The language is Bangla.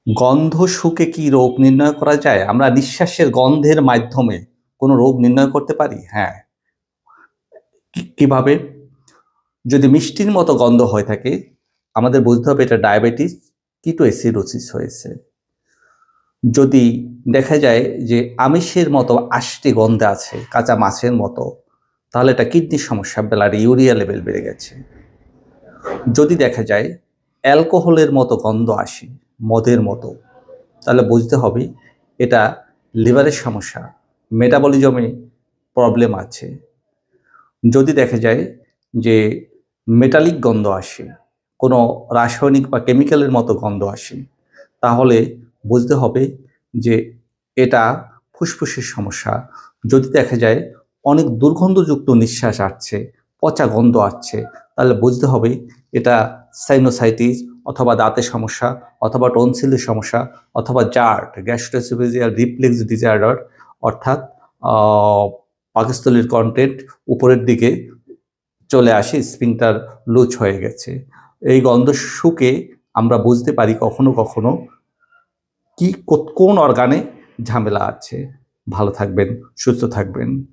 গন্ধ শুঁকে কি রোগ নির্ণয় করা যায়? আমরা নিঃশ্বাসের গন্ধের মাধ্যমে কোনো রোগ নির্ণয় করতে পারি? হ্যাঁ। কিভাবে? যদি মিষ্টির মতো গন্ধ হয়ে থাকে, আমাদের বুঝতে হবে এটা ডায়াবেটিস, কিটোএসিডোসিস হয়েছে। যদি দেখা যায় যে আমিষের মতো আষ্টে গন্ধ আছে, কাঁচা মাছের মতো, তাহলে এটা কিডনির সমস্যা, ব্লাডে ইউরিয়া লেভেল বেড়ে গেছে। যদি দেখা যায় অ্যালকোহলের মতো গন্ধ আসে, মদের মতো, তাহলে বুঝতে হবে এটা লিভারের সমস্যা, মেটাবলিজমে প্রবলেম আছে। যদি দেখা যায় যে মেটালিক গন্ধ আসে, কোনো রাসায়নিক বা কেমিক্যালের মতো গন্ধ আসে, তাহলে বুঝতে হবে যে এটা ফুসফুসের সমস্যা। যদি দেখা যায় অনেক দুর্গন্ধযুক্ত নিঃশ্বাস আসছে, পচা গন্ধ আসছে, তাহলে বুঝতে হবে এটা সাইনোসাইটিস অথবা দাঁতের সমস্যা অথবা টনসিলের সমস্যা অথবা জার্ট, গ্যাস্ট্রোএসোফেজিয়াল রিফ্লেক্স ডিসঅর্ডার, অর্থাৎ পাকস্থলীর কন্টেন্ট উপরের দিকে চলে আসে, স্ফিংক্টার লুজ হয়ে গেছে। এই গন্ধ শুঁকে আমরা বুঝতে পারি কখনো কখনো কোন অর্গানে ঝামেলা আছে। ভালো থাকবেন, সুস্থ থাকবেন।